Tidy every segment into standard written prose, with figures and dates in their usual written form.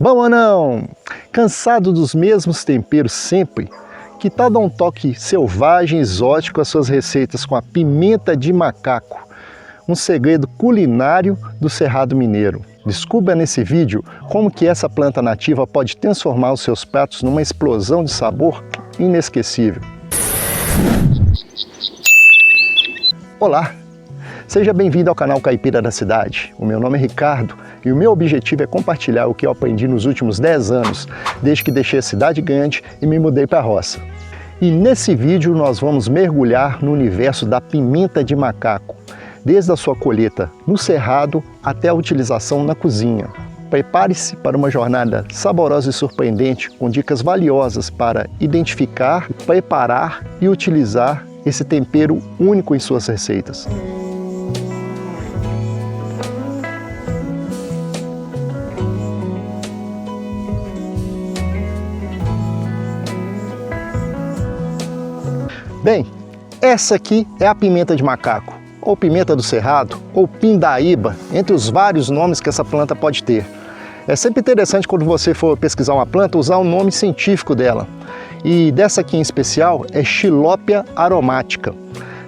Bom ou não? Cansado dos mesmos temperos sempre? Que tal dar um toque selvagem e exótico às suas receitas com a pimenta de macaco? Um segredo culinário do Cerrado Mineiro. Descubra nesse vídeo como que essa planta nativa pode transformar os seus pratos numa explosão de sabor inesquecível. Olá! Seja bem-vindo ao canal Caipira da Cidade. O meu nome é Ricardo e o meu objetivo é compartilhar o que eu aprendi nos últimos 10 anos, desde que deixei a cidade grande e me mudei para a roça. E nesse vídeo nós vamos mergulhar no universo da pimenta de macaco, desde a sua colheita no cerrado até a utilização na cozinha. Prepare-se para uma jornada saborosa e surpreendente com dicas valiosas para identificar, preparar e utilizar esse tempero único em suas receitas. Bem, essa aqui é a pimenta de macaco, ou pimenta do cerrado, ou pindaíba, entre os vários nomes que essa planta pode ter. É sempre interessante quando você for pesquisar uma planta usar o nome científico dela. E dessa aqui em especial é Xilópia aromática.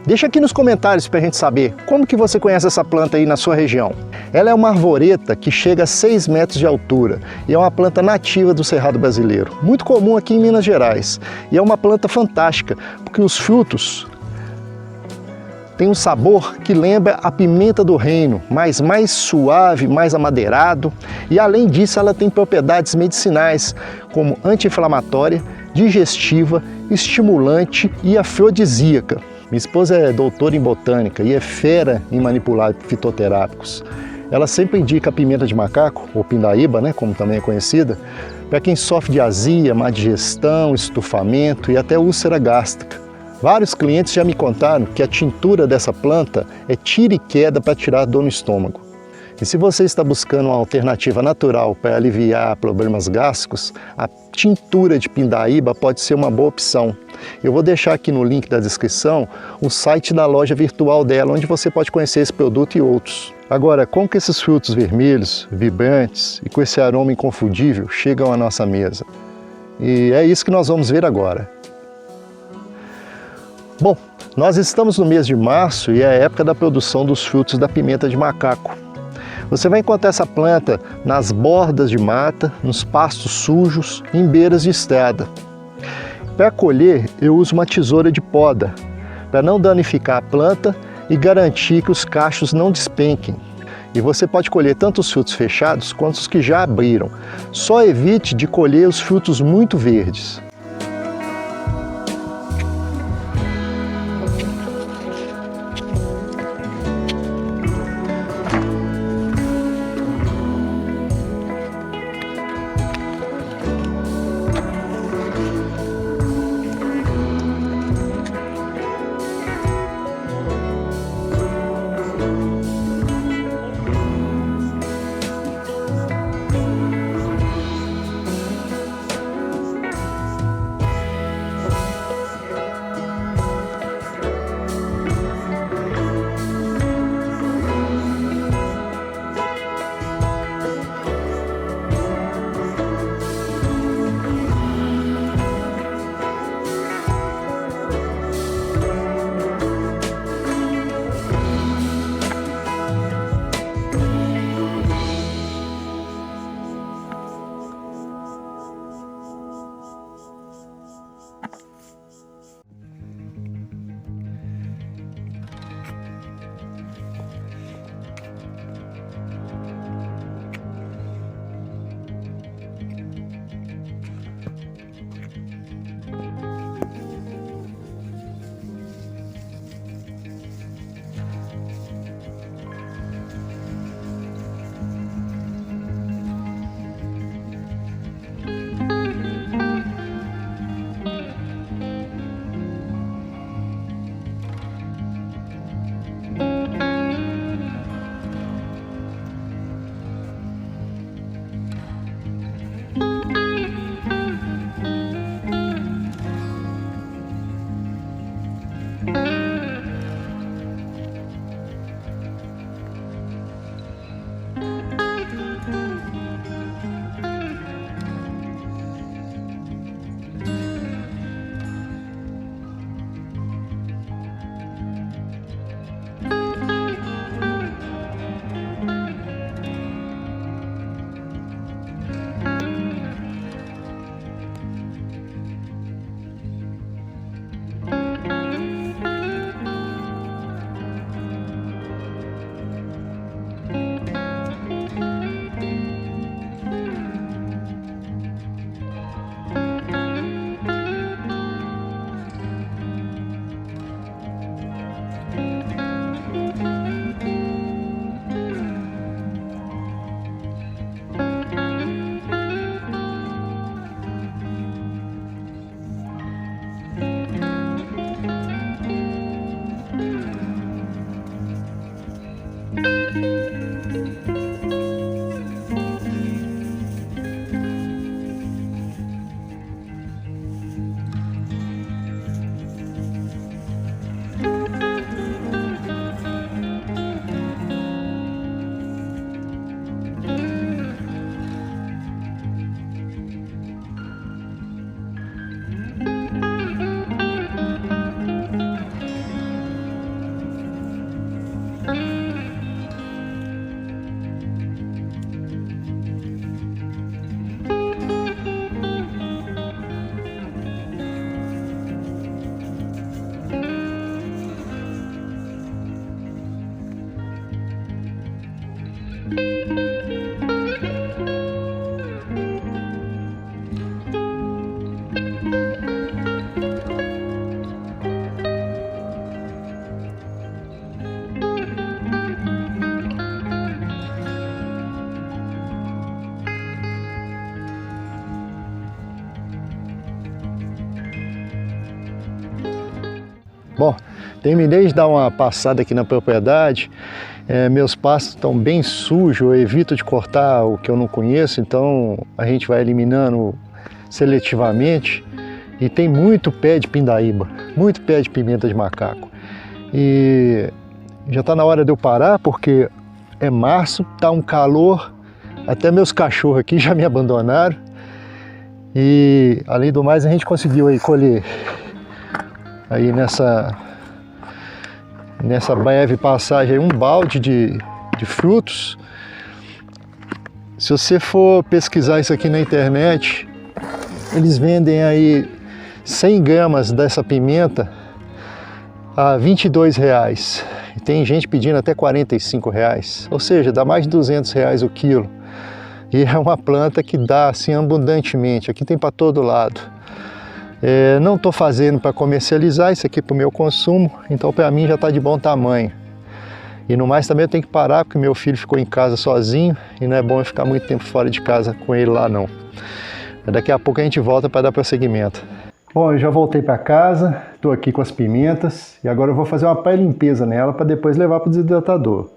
Deixa aqui nos comentários para a gente saber como que você conhece essa planta aí na sua região. Ela é uma arvoreta que chega a 6 metros de altura e é uma planta nativa do Cerrado brasileiro, muito comum aqui em Minas Gerais. E é uma planta fantástica, porque os frutos têm um sabor que lembra a pimenta do reino, mas mais suave, mais amadeirado. E além disso ela tem propriedades medicinais, como anti-inflamatória, digestiva, estimulante e afrodisíaca. Minha esposa é doutora em botânica e é fera em manipular fitoterápicos. Ela sempre indica a pimenta de macaco, ou pindaíba, como também é conhecida, para quem sofre de azia, má digestão, estufamento e até úlcera gástrica. Vários clientes já me contaram que a tintura dessa planta é tira e queda para tirar dor no estômago. E se você está buscando uma alternativa natural para aliviar problemas gástricos, a tintura de pindaíba pode ser uma boa opção. Eu vou deixar aqui no link da descrição o site da loja virtual dela, onde você pode conhecer esse produto e outros. Agora, como que esses frutos vermelhos, vibrantes e com esse aroma inconfundível chegam à nossa mesa? E é isso que nós vamos ver agora. Bom, nós estamos no mês de março e é a época da produção dos frutos da pimenta de macaco. Você vai encontrar essa planta nas bordas de mata, nos pastos sujos, em beiras de estrada. Para colher, eu uso uma tesoura de poda, para não danificar a planta e garantir que os cachos não despenquem. E você pode colher tanto os frutos fechados quanto os que já abriram. Só evite de colher os frutos muito verdes. Bom, terminei de dar uma passada aqui na propriedade. Meus pastos estão bem sujos, eu evito de cortar o que eu não conheço, então a gente vai eliminando seletivamente. E tem muito pé de pindaíba, muito pé de pimenta de macaco. E já está na hora de eu parar, porque é março, tá um calor, até meus cachorros aqui já me abandonaram. E além do mais, a gente conseguiu aí colher aí nessa breve passagem um balde de frutos. Se você for pesquisar isso aqui na internet, eles vendem aí 100 gramas dessa pimenta a R$ 22,00. E tem gente pedindo até R$ 45,00, ou seja, dá mais de R$ 200,00 o quilo. E é uma planta que dá assim abundantemente, aqui tem para todo lado. Não estou fazendo para comercializar, isso aqui para o meu consumo, então para mim já está de bom tamanho. E no mais também eu tenho que parar, porque meu filho ficou em casa sozinho e não é bom eu ficar muito tempo fora de casa com ele lá não. Daqui a pouco a gente volta para dar prosseguimento. Bom, eu já voltei para casa, estou aqui com as pimentas e agora eu vou fazer uma pré-limpeza nela para depois levar para o desidratador.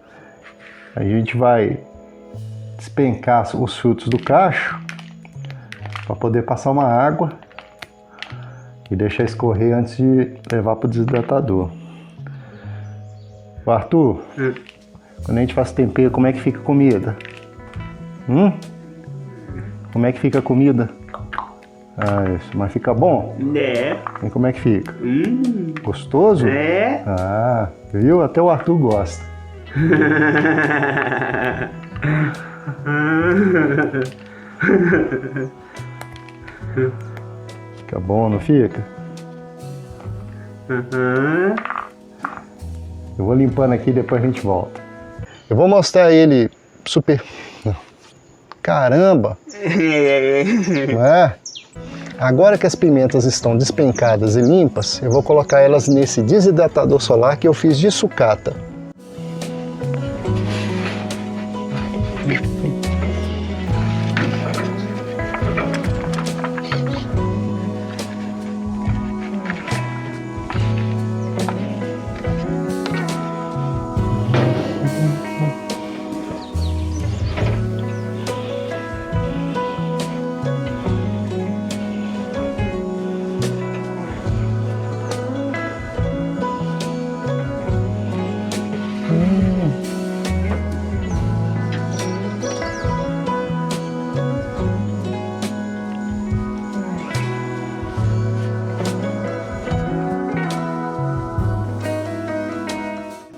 A gente vai despencar os frutos do cacho para poder passar uma água e deixar escorrer antes de levar para o desidratador. Arthur, quando a gente faz tempero, como é que fica a comida? Como é que fica a comida? Isso, mas fica bom? E como é que fica? Gostoso? Viu? Até o Arthur gosta. Fica bom, não fica? Eu vou limpando aqui e depois a gente volta. Eu vou mostrar ele super... Caramba! Não é? Agora que as pimentas estão despencadas e limpas, eu vou colocar elas nesse desidratador solar que eu fiz de sucata.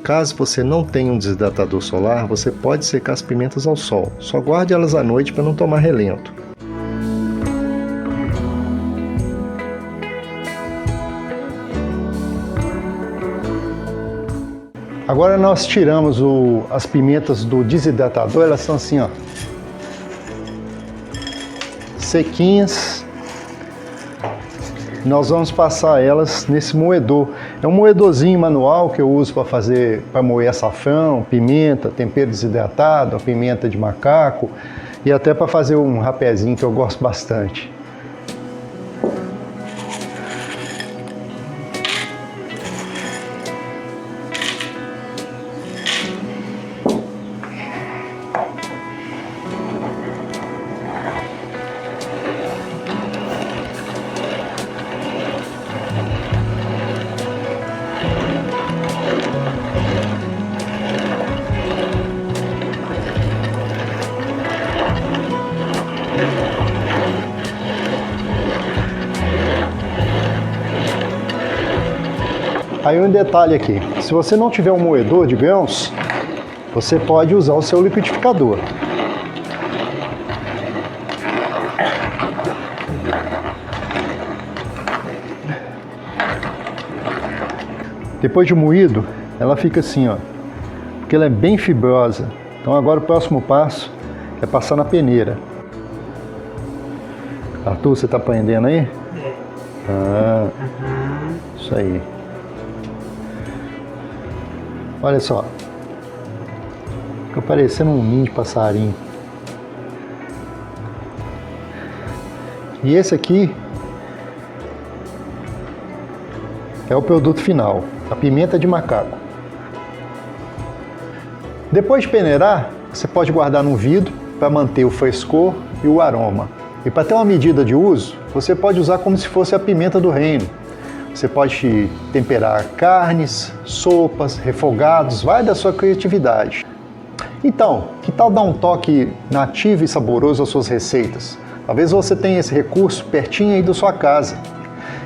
Caso você não tenha um desidratador solar, você pode secar as pimentas ao sol. Só guarde elas à noite para não tomar relento. Agora nós tiramos as pimentas do desidratador, elas são assim, ó, sequinhas. Nós vamos passar elas nesse moedor. É um moedorzinho manual que eu uso para moer açafrão, pimenta, tempero desidratado, a pimenta de macaco e até para fazer um rapézinho que eu gosto bastante. Aí um detalhe aqui, se você não tiver um moedor de grãos, você pode usar o seu liquidificador. Depois de moído, ela fica assim, ó, porque ela é bem fibrosa. Então agora o próximo passo é passar na peneira. Arthur, você está aprendendo aí? Isso aí. Olha só, fica parecendo um ninho de passarinho. E esse aqui é o produto final, a pimenta de macaco. Depois de peneirar, você pode guardar no vidro para manter o frescor e o aroma. E para ter uma medida de uso, você pode usar como se fosse a pimenta do reino. Você pode temperar carnes, sopas, refogados, vai da sua criatividade. Então, que tal dar um toque nativo e saboroso às suas receitas? Talvez você tenha esse recurso pertinho aí da sua casa.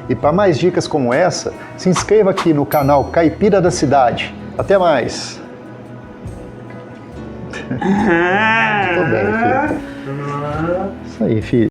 E para mais dicas como essa, se inscreva aqui no canal Caipira da Cidade. Até mais! Tô bem, filho. Isso aí, filho.